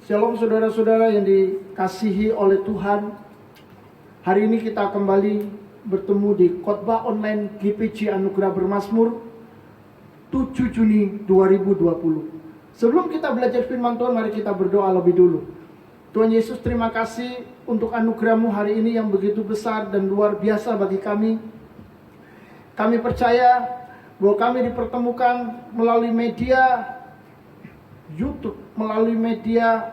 Shalom saudara-saudara yang dikasihi oleh Tuhan. Hari ini kita kembali bertemu di khotbah online GPC Anugerah Bermazmur 7 Juni 2020. Sebelum kita belajar firman Tuhan, mari kita berdoa lebih dulu. Tuhan Yesus, terima kasih untuk anugerah-Mu hari ini yang begitu besar dan luar biasa bagi kami. Kami percaya bahwa kami dipertemukan melalui media YouTube, melalui media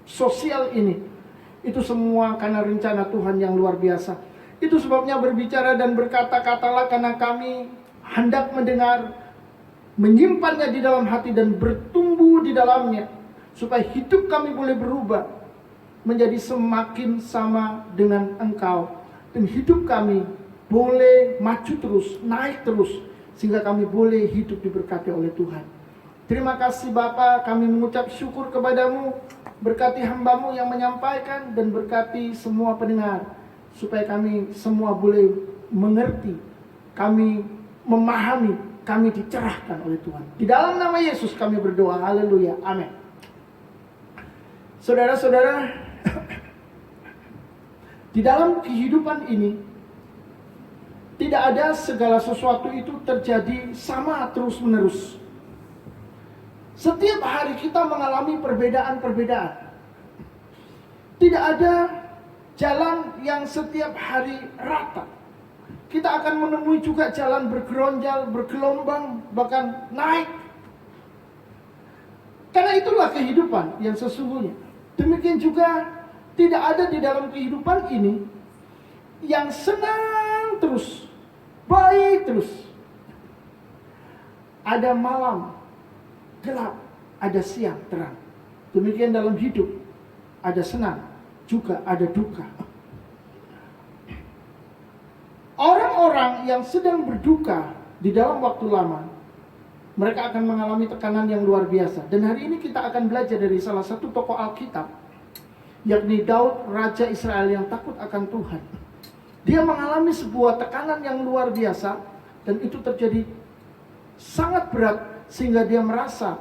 sosial ini. Itu semua karena rencana Tuhan yang luar biasa. Itu sebabnya berbicara dan berkata-katalah, karena kami hendak mendengar, menyimpannya di dalam hati dan bertumbuh di dalamnya, supaya hidup kami boleh berubah menjadi semakin sama dengan Engkau, dan hidup kami boleh maju terus, naik terus, sehingga kami boleh hidup diberkati oleh Tuhan. Terima kasih Bapa, kami mengucap syukur kepadamu. Berkati hamba-Mu yang menyampaikan, dan berkati semua pendengar, supaya kami semua boleh mengerti, kami memahami, kami dicerahkan oleh Tuhan. Di dalam nama Yesus kami berdoa, haleluya, amin. Saudara-saudara, di dalam kehidupan ini tidak ada segala sesuatu itu terjadi sama terus-menerus. Setiap hari kita mengalami perbedaan-perbedaan. Tidak ada jalan yang setiap hari rata. Kita akan menemui juga jalan bergeronjal, bergelombang, bahkan naik. Karena itulah kehidupan yang sesungguhnya. Demikian juga tidak ada di dalam kehidupan ini yang senang terus, baik terus. Ada malam gelap, ada siang terang. Demikian dalam hidup, ada senang, juga ada duka. Orang-orang yang sedang berduka di dalam waktu lama, mereka akan mengalami tekanan yang luar biasa. Dan hari ini kita akan belajar dari salah satu tokoh Alkitab, yakni Daud, Raja Israel yang takut akan Tuhan. Dia mengalami sebuah tekanan yang luar biasa, dan itu terjadi sangat berat, sehingga dia merasa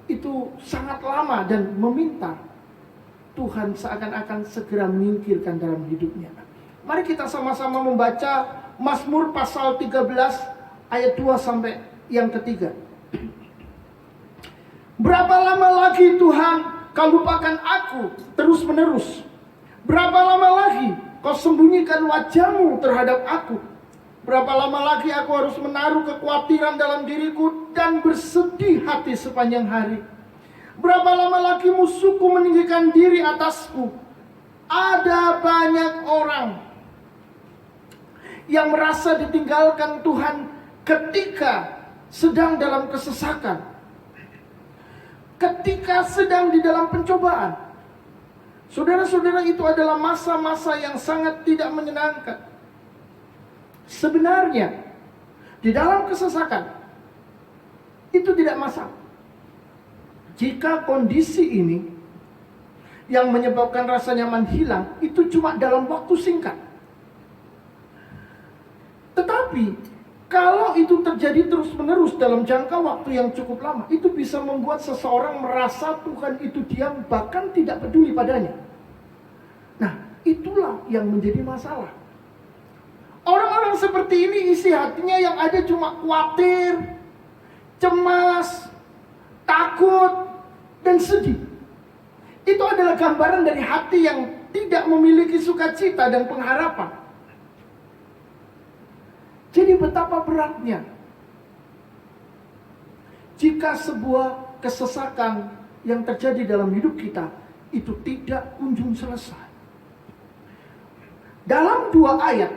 itu sangat lama dan meminta Tuhan seakan-akan segera menyingkirkan dalam hidupnya. Mari kita sama-sama membaca Mazmur pasal 13 ayat 2 sampai yang ketiga. Berapa lama lagi Tuhan kau lupakan aku terus menerus? Berapa lama lagi kau sembunyikan wajahmu terhadap aku? Berapa lama lagi aku harus menaruh kekhawatiran dalam diriku dan bersedih hati sepanjang hari? Berapa lama lagi musuhku meninggikan diri atasku? Ada banyak orang yang merasa ditinggalkan Tuhan ketika sedang dalam kesesakan, ketika sedang di dalam pencobaan. Saudara-saudara, itu adalah masa-masa yang sangat tidak menyenangkan. Sebenarnya di dalam kesesakan itu tidak masalah, jika kondisi ini yang menyebabkan rasa nyaman hilang itu cuma dalam waktu singkat. Tetapi kalau itu terjadi terus-menerus dalam jangka waktu yang cukup lama, itu bisa membuat seseorang merasa Tuhan itu diam, bahkan tidak peduli padanya. Nah, itulah yang menjadi masalah. Orang-orang seperti ini isi hatinya yang ada cuma khawatir, cemas, takut, dan sedih. Itu adalah gambaran dari hati yang tidak memiliki sukacita dan pengharapan. Jadi betapa beratnya jika sebuah kesesakan yang terjadi dalam hidup kita itu tidak kunjung selesai. Dalam 2 ayat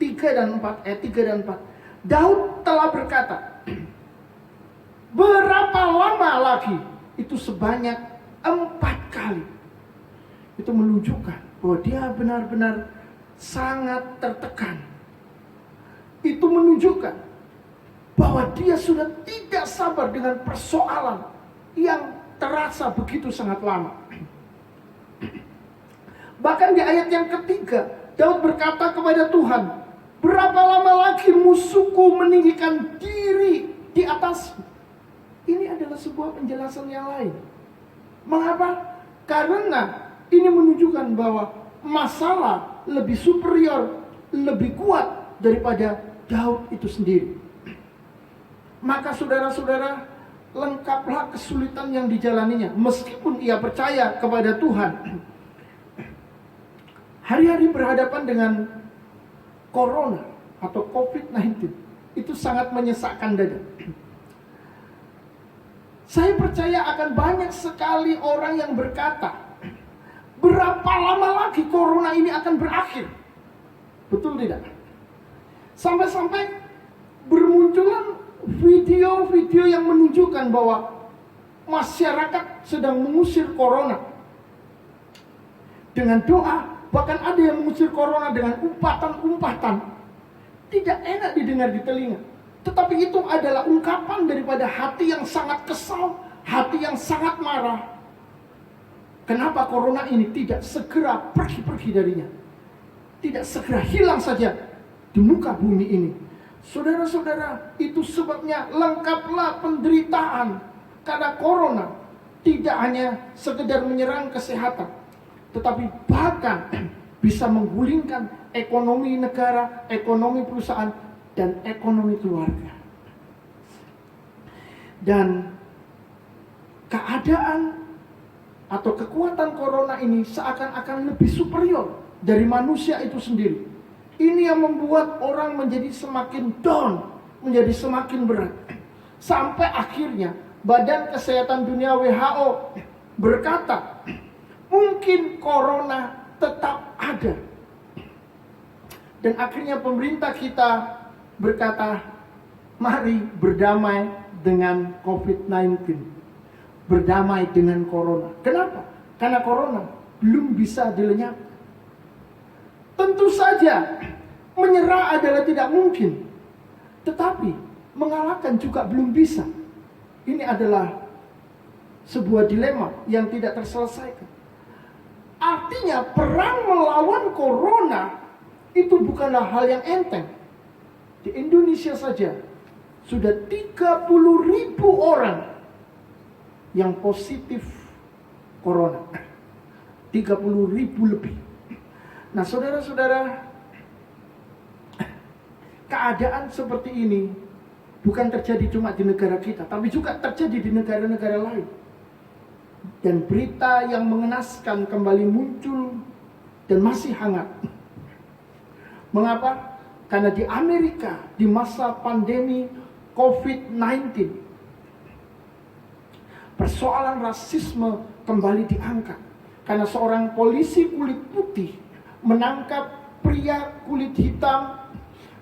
3 dan 4, Daud telah berkata, berapa lama lagi? Itu sebanyak 4 kali. Itu menunjukkan bahwa dia benar-benar sangat tertekan. Itu menunjukkan bahwa dia sudah tidak sabar dengan persoalan yang terasa begitu sangat lama. Bahkan di ayat yang ketiga, Daud berkata kepada Tuhan, berapa lama lagi musuhku meninggikan diri di atasku? Ini adalah sebuah penjelasan yang lain. Mengapa? Karena ini menunjukkan bahwa masalah lebih superior, lebih kuat daripada Daud itu sendiri. Maka saudara-saudara, lengkaplah kesulitan yang dijalaninya. Meskipun ia percaya kepada Tuhan, hari-hari berhadapan dengan corona atau COVID-19 itu sangat menyesakkan dada. Saya percaya akan banyak sekali orang yang berkata, berapa lama lagi corona ini akan berakhir? Betul tidak? Sampai-sampai bermunculan video-video yang menunjukkan bahwa masyarakat sedang mengusir corona dengan doa. Bahkan ada yang mengusir corona dengan umpatan-umpatan. Tidak enak didengar di telinga. Tetapi itu adalah ungkapan daripada hati yang sangat kesal, hati yang sangat marah. Kenapa corona ini tidak segera pergi darinya? Tidak segera hilang saja di muka bumi ini. Saudara-saudara, itu sebabnya lengkaplah penderitaan karena corona tidak hanya sekedar menyerang kesehatan, tetapi bahkan bisa menggulingkan ekonomi negara, ekonomi perusahaan, dan ekonomi keluarga. Dan keadaan atau kekuatan corona ini seakan-akan lebih superior dari manusia itu sendiri. Ini yang membuat orang menjadi semakin down, menjadi semakin berat. Sampai akhirnya Badan Kesehatan Dunia WHO berkata, mungkin corona tetap ada. Dan akhirnya pemerintah kita berkata, mari berdamai dengan COVID-19. Berdamai dengan corona. Kenapa? Karena corona belum bisa dilenyapkan. Tentu saja menyerah adalah tidak mungkin. Tetapi mengalahkan juga belum bisa. Ini adalah sebuah dilema yang tidak terselesaikan. Artinya perang melawan corona itu bukanlah hal yang enteng. Di Indonesia saja sudah 30.000 orang yang positif corona. 30.000 lebih. Nah saudara-saudara, keadaan seperti ini bukan terjadi cuma di negara kita, tapi juga terjadi di negara-negara lain. Dan berita yang mengenaskan kembali muncul dan masih hangat. Mengapa? Karena di Amerika, di masa pandemi COVID-19, persoalan rasisme kembali diangkat. Karena seorang polisi kulit putih menangkap pria kulit hitam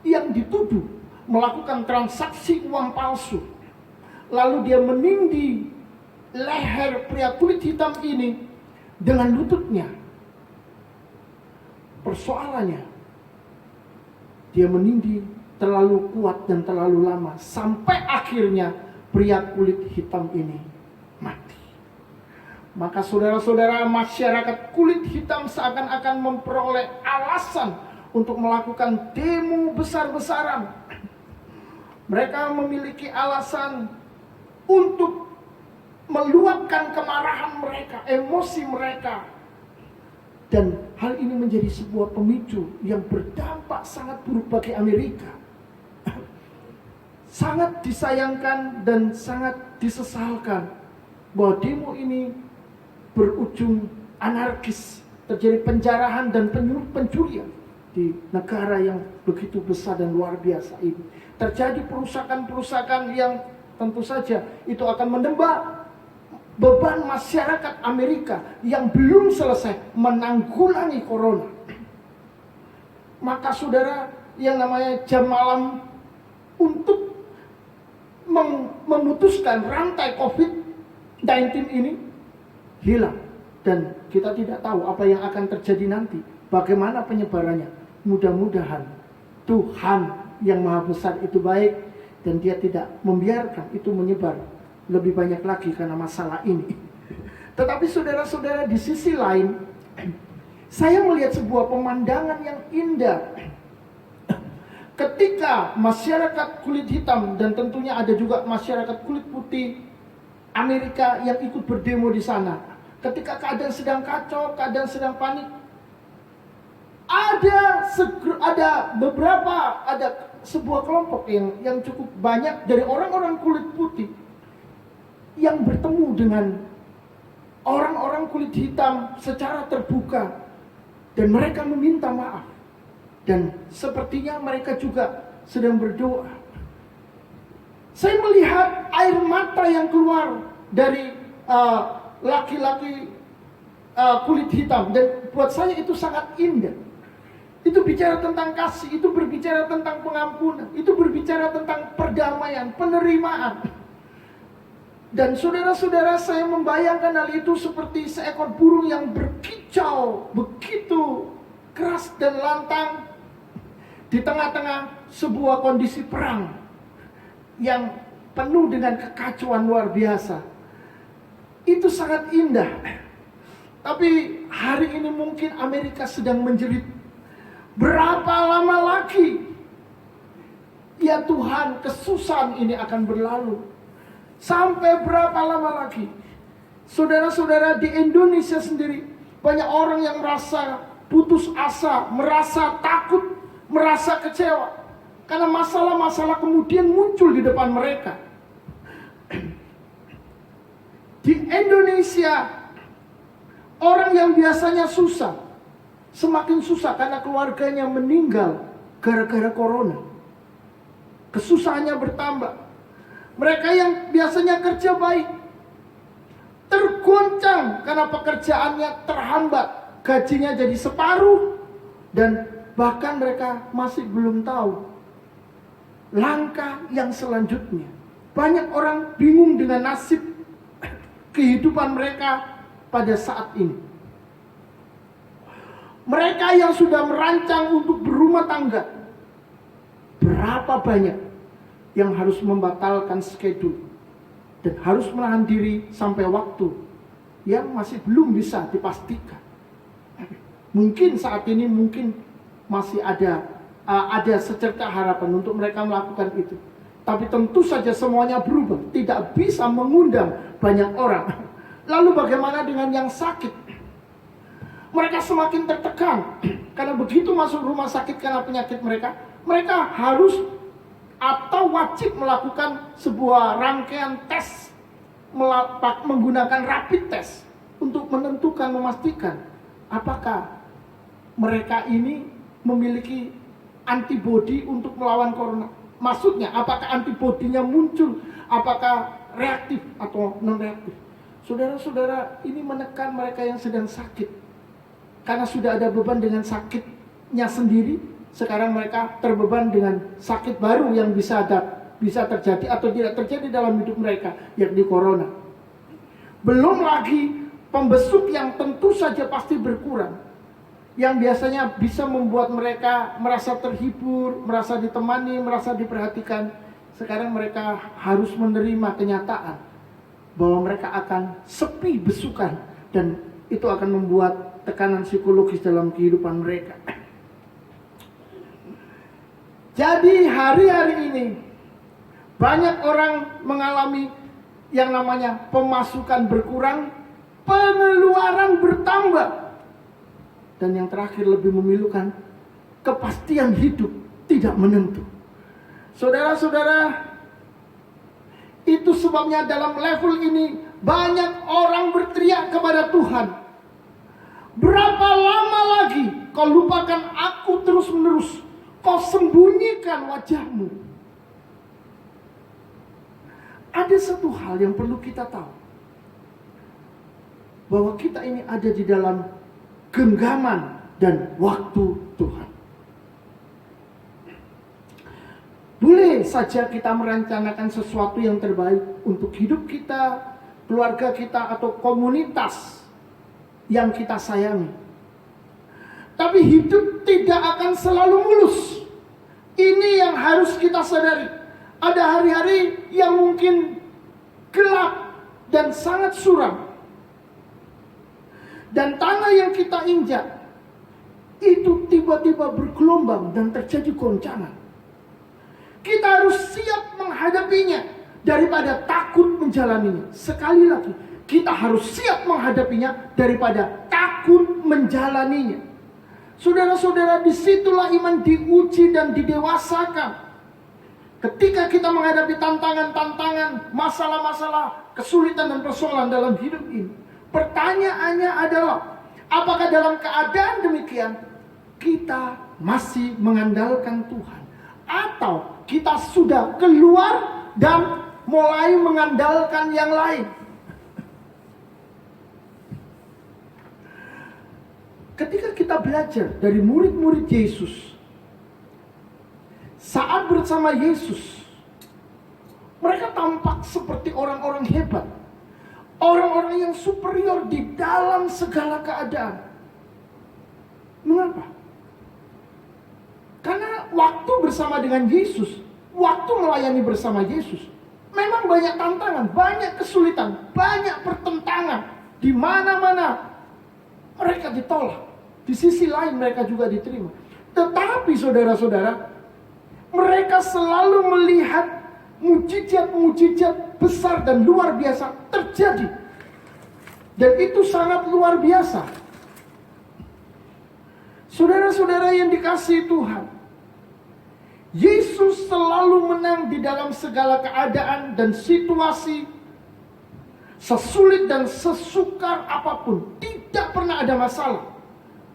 yang dituduh melakukan transaksi uang palsu. Lalu dia menindih leher pria kulit hitam ini dengan lututnya. Persoalannya, dia menindih terlalu kuat dan terlalu lama sampai akhirnya pria kulit hitam ini mati. Maka saudara-saudara, masyarakat kulit hitam seakan-akan memperoleh alasan untuk melakukan demo besar-besaran. Mereka memiliki alasan untuk meluapkan kemarahan mereka, emosi mereka. Dan hal ini menjadi sebuah pemicu yang berdampak sangat buruk bagi Amerika. Sangat disayangkan dan sangat disesalkan bahwa demo ini berujung anarkis, terjadi penjarahan dan pencurian di negara yang begitu besar dan luar biasa ini. Terjadi perusakan-perusakan yang tentu saja itu akan menambah beban masyarakat Amerika yang belum selesai menanggulangi corona. Maka saudara, yang namanya jam malam untuk memutuskan rantai COVID-19 ini hilang. Dan kita tidak tahu apa yang akan terjadi nanti, bagaimana penyebarannya. Mudah-mudahan Tuhan yang Maha Besar itu baik dan Dia tidak membiarkan itu menyebar lebih banyak lagi karena masalah ini. Tetapi saudara-saudara, di sisi lain, saya melihat sebuah pemandangan yang indah. Ketika masyarakat kulit hitam dan tentunya ada juga masyarakat kulit putih Amerika yang ikut berdemo di sana, ketika keadaan sedang kacau, keadaan sedang panik, ada sebuah kelompok yang cukup banyak dari orang-orang kulit putih yang bertemu dengan orang-orang kulit hitam secara terbuka, dan mereka meminta maaf, dan sepertinya mereka juga sedang berdoa. Saya melihat air mata yang keluar dari laki-laki kulit hitam, dan buat saya itu sangat indah. Itu bicara tentang kasih, itu berbicara tentang pengampunan, itu berbicara tentang perdamaian, penerimaan. Dan saudara-saudara, saya membayangkan hal itu seperti seekor burung yang berkicau begitu keras dan lantang di tengah-tengah sebuah kondisi perang yang penuh dengan kekacauan luar biasa. Itu sangat indah. Tapi hari ini mungkin Amerika sedang menjerit. Berapa lama lagi ya Tuhan kesusahan ini akan berlalu? Sampai berapa lama lagi? Saudara-saudara, di Indonesia sendiri banyak orang yang merasa putus asa, merasa takut, merasa kecewa, karena masalah-masalah kemudian muncul di depan mereka. Di Indonesia, orang yang biasanya susah semakin susah karena keluarganya meninggal gara-gara corona. Kesusahannya bertambah. Mereka yang biasanya kerja baik tergoncang karena pekerjaannya terhambat, gajinya jadi separuh, dan bahkan mereka masih belum tahu langkah yang selanjutnya. Banyak orang bingung dengan nasib kehidupan mereka pada saat ini. Mereka yang sudah merancang untuk berumah tangga, berapa banyak yang harus membatalkan schedule dan harus menahan diri sampai waktu yang masih belum bisa dipastikan. Mungkin saat ini masih ada secerca harapan untuk mereka melakukan itu. Tapi tentu saja semuanya berubah, tidak bisa mengundang banyak orang. Lalu bagaimana dengan yang sakit? Mereka semakin tertekan karena begitu masuk rumah sakit karena penyakit mereka harus atau wajib melakukan sebuah rangkaian tes menggunakan rapid test untuk menentukan, memastikan apakah mereka ini memiliki antibodi untuk melawan corona. Maksudnya apakah antibodinya muncul, apakah reaktif atau non reaktif. Saudara-saudara, ini menekan mereka yang sedang sakit, karena sudah ada beban dengan sakitnya sendiri. Sekarang mereka terbeban dengan sakit baru yang bisa terjadi atau tidak terjadi dalam hidup mereka, yakni corona. Belum lagi pembesuk yang tentu saja pasti berkurang, yang biasanya bisa membuat mereka merasa terhibur, merasa ditemani, merasa diperhatikan. Sekarang mereka harus menerima kenyataan bahwa mereka akan sepi besukan, dan itu akan membuat tekanan psikologis dalam kehidupan mereka. Jadi hari-hari ini banyak orang mengalami yang namanya pemasukan berkurang, pengeluaran bertambah, dan yang terakhir lebih memilukan, kepastian hidup tidak menentu. Saudara-saudara, itu sebabnya dalam level ini banyak orang berteriak kepada Tuhan, berapa lama lagi kau lupakan aku terus-menerus? Kau sembunyikan wajahmu. Ada satu hal yang perlu kita tahu, bahwa kita ini ada di dalam genggaman dan waktu Tuhan. Boleh saja kita merencanakan sesuatu yang terbaik untuk hidup kita, keluarga kita, atau komunitas yang kita sayangi. Tapi hidup tidak akan selalu mulus. Ini yang harus kita sadari. Ada hari-hari yang mungkin gelap dan sangat suram. Dan tanah yang kita injak itu tiba-tiba bergelombang dan terjadi goncangan. Kita harus siap menghadapinya daripada takut menjalaninya. Sekali lagi, kita harus siap menghadapinya daripada takut menjalaninya. Saudara-saudara, disitulah iman diuji dan didewasakan. Ketika kita menghadapi tantangan-tantangan, masalah-masalah, kesulitan dan persoalan dalam hidup ini, pertanyaannya adalah, apakah dalam keadaan demikian kita masih mengandalkan Tuhan? Atau kita sudah keluar dan mulai mengandalkan yang lain? Ketika kita belajar dari murid-murid Yesus, saat bersama Yesus, mereka tampak seperti orang-orang hebat, orang-orang yang superior di dalam segala keadaan. Mengapa? Karena waktu bersama dengan Yesus, waktu melayani bersama Yesus, memang banyak tantangan, banyak kesulitan, banyak pertentangan. Di mana-mana mereka ditolak. Di sisi lain mereka juga diterima. Tetapi saudara-saudara, mereka selalu melihat mujizat-mujizat besar dan luar biasa terjadi. Dan itu sangat luar biasa. Saudara-saudara yang dikasihi Tuhan, Yesus selalu menang di dalam segala keadaan dan situasi. Sesulit dan sesukar apapun, tidak pernah ada masalah.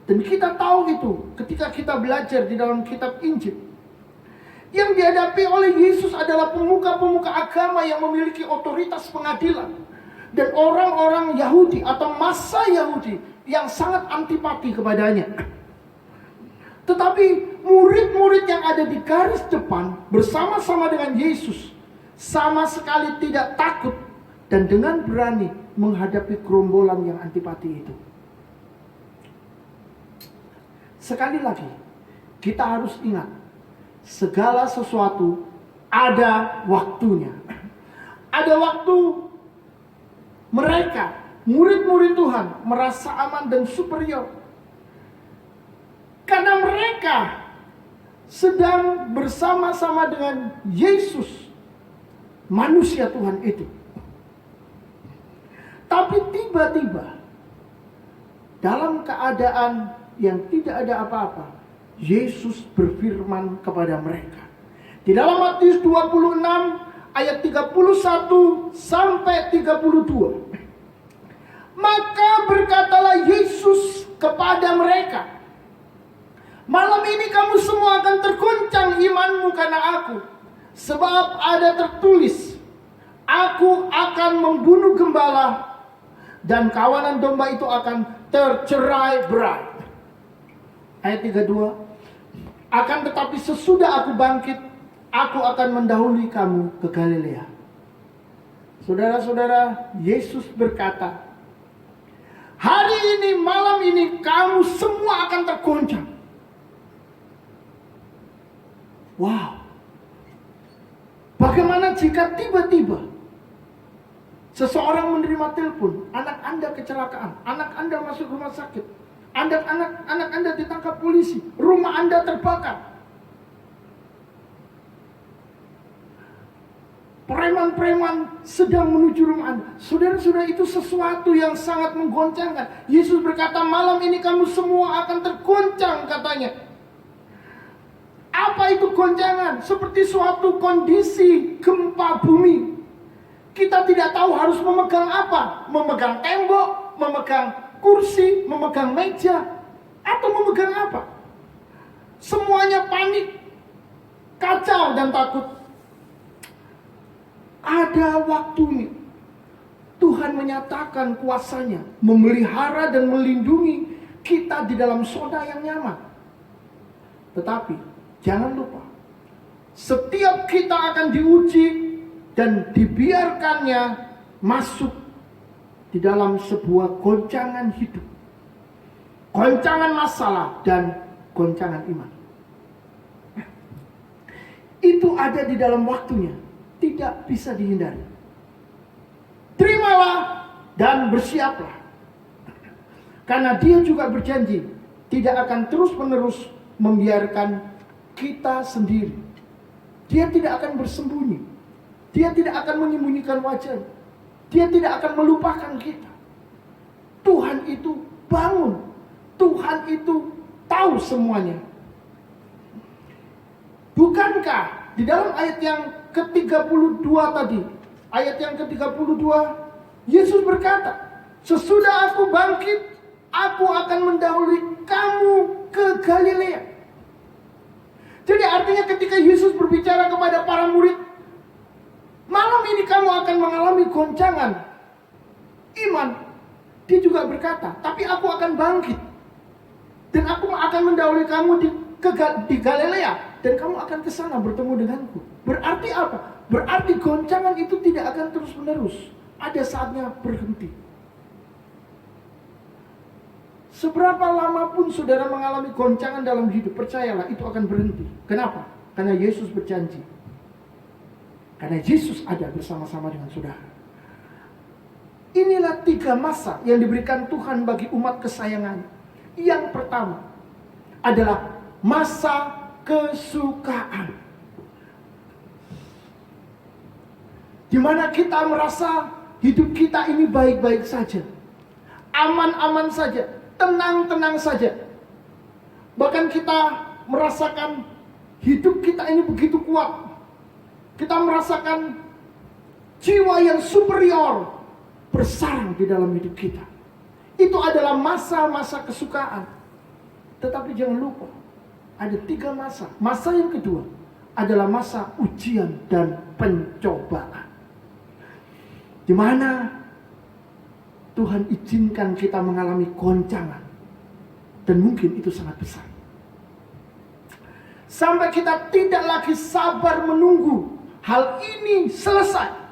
Dan kita tahu itu ketika kita belajar di dalam kitab Injil. Yang dihadapi oleh Yesus adalah pemuka-pemuka agama yang memiliki otoritas pengadilan. Dan orang-orang Yahudi atau massa Yahudi yang sangat antipati kepadanya. Tetapi murid-murid yang ada di garis depan bersama-sama dengan Yesus sama sekali tidak takut dan dengan berani menghadapi gerombolan yang antipati itu. Sekali lagi, kita harus ingat, segala sesuatu ada waktunya. Ada waktu mereka, murid-murid Tuhan, merasa aman dan superior. Karena mereka sedang bersama-sama dengan Yesus, manusia Tuhan itu. Tapi tiba-tiba, dalam keadaan yang tidak ada apa-apa, Yesus berfirman kepada mereka. Di dalam Matius 26 ayat 31 sampai 32. Maka berkatalah Yesus kepada mereka, malam ini kamu semua akan tergoncang imanmu karena aku. Sebab ada tertulis, aku akan membunuh gembala dan kawanan domba itu akan tercerai-berai. Ayat 32. Akan tetapi sesudah aku bangkit, aku akan mendahului kamu ke Galilea. Saudara-saudara, Yesus berkata, hari ini, malam ini, kamu semua akan tergoncang. Wow. Bagaimana jika tiba-tiba seseorang menerima telepon, anak Anda kecelakaan, anak Anda masuk rumah sakit, anak Anda ditangkap polisi, rumah Anda terbakar, preman-preman sedang menuju rumah Anda. Saudara-saudara, itu sesuatu yang sangat menggoncangkan. Yesus berkata, malam ini kamu semua akan tergoncang, katanya. Apa itu goncangan? Seperti suatu kondisi gempa bumi. Kita tidak tahu harus memegang apa. Memegang tembok, memegang kursi, memegang meja, atau memegang apa. Semuanya panik, kacau dan takut. Ada waktunya Tuhan menyatakan kuasanya, memelihara dan melindungi kita di dalam zona yang nyaman. Tetapi jangan lupa, setiap kita akan diuji dan dibiarkannya masuk di dalam sebuah goncangan hidup, goncangan masalah dan goncangan iman. Itu ada di dalam waktunya, tidak bisa dihindari. Terimalah dan bersiaplah, karena Dia juga berjanji tidak akan terus-menerus membiarkan kita sendiri. Dia tidak akan bersembunyi. Dia tidak akan menyembunyikan wajah. Dia tidak akan melupakan kita. Tuhan itu bangun. Tuhan itu tahu semuanya. Bukankah di dalam ayat yang ke-32 tadi, ayat yang ke-32, Yesus berkata, sesudah aku bangkit, aku akan mendahului kamu ke Galilea. Jadi artinya ketika Yesus berbicara kepada para murid, malam ini kamu akan mengalami goncangan iman. Dia juga berkata, tapi aku akan bangkit. Dan aku akan mendahului kamu di Galilea. Dan kamu akan ke sana bertemu denganku. Berarti apa? Berarti goncangan itu tidak akan terus menerus. Ada saatnya berhenti. Seberapa lama pun saudara mengalami goncangan dalam hidup, percayalah itu akan berhenti. Kenapa? Karena Yesus berjanji. Karena Yesus ada bersama-sama dengan saudara. Inilah 3 masa yang diberikan Tuhan bagi umat kesayangannya. Yang pertama adalah masa kesukaan, di mana kita merasa hidup kita ini baik-baik saja, aman-aman saja, tenang-tenang saja. Bahkan kita merasakan hidup kita ini begitu kuat. Kita merasakan jiwa yang superior bersarang di dalam hidup kita. Itu adalah masa-masa kesukaan. Tetapi jangan lupa, ada 3 masa. Masa yang kedua adalah masa ujian dan pencobaan, di mana Tuhan izinkan kita mengalami goncangan. Dan mungkin itu sangat besar, sampai kita tidak lagi sabar menunggu hal ini selesai.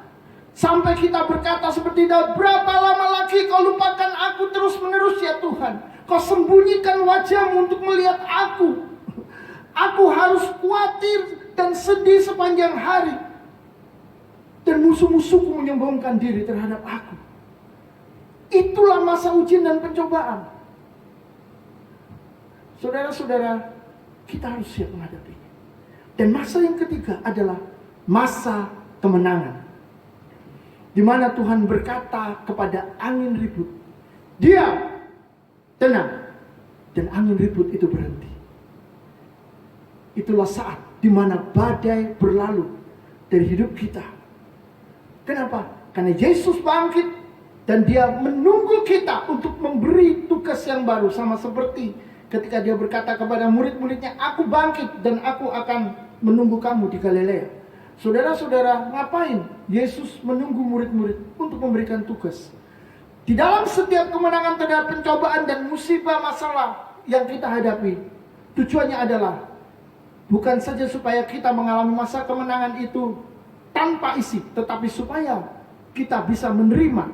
Sampai kita berkata seperti Daud, berapa lama lagi kau lupakan aku terus menerus ya Tuhan? Kau sembunyikan wajahmu untuk melihat aku. Aku harus khawatir dan sedih sepanjang hari. Dan musuh-musuhku menyombongkan diri terhadap aku. Itulah masa ujian dan pencobaan. Saudara-saudara, kita harus siap menghadapinya. Dan masa yang ketiga adalah masa kemenangan, di mana Tuhan berkata kepada angin ribut, diam, tenang, dan angin ribut itu berhenti. Itulah saat di mana badai berlalu dari hidup kita. Kenapa? Karena Yesus bangkit dan Dia menunggu kita untuk memberi tugas yang baru, sama seperti ketika Dia berkata kepada murid-muridnya, aku bangkit dan aku akan menunggu kamu di Galilea. Saudara-saudara, ngapain Yesus menunggu murid-murid untuk memberikan tugas? Di dalam setiap kemenangan terhadap pencobaan dan musibah masalah yang kita hadapi, tujuannya adalah bukan saja supaya kita mengalami masa kemenangan itu tanpa isi, tetapi supaya kita bisa menerima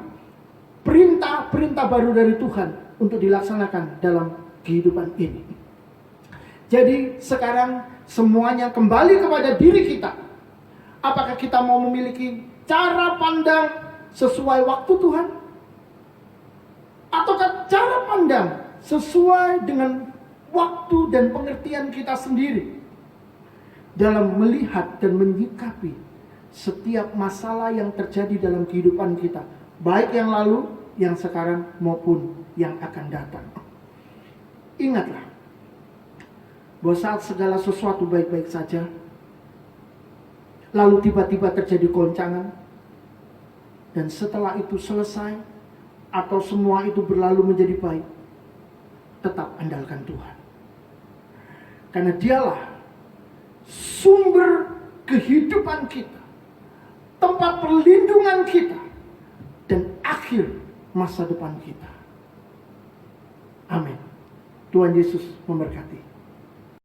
perintah-perintah baru dari Tuhan untuk dilaksanakan dalam kehidupan ini. Jadi sekarang semuanya kembali kepada diri kita. Apakah kita mau memiliki cara pandang sesuai waktu Tuhan? Ataukah cara pandang sesuai dengan waktu dan pengertian kita sendiri dalam melihat dan menyikapi setiap masalah yang terjadi dalam kehidupan kita, baik yang lalu, yang sekarang, maupun yang akan datang. Ingatlah bahwa saat segala sesuatu baik-baik saja, lalu tiba-tiba terjadi goncangan, dan setelah itu selesai atau semua itu berlalu menjadi baik, tetap andalkan Tuhan. Karena Dialah sumber kehidupan kita, tempat perlindungan kita, dan akhir masa depan kita. Amin. Tuhan Yesus memberkati.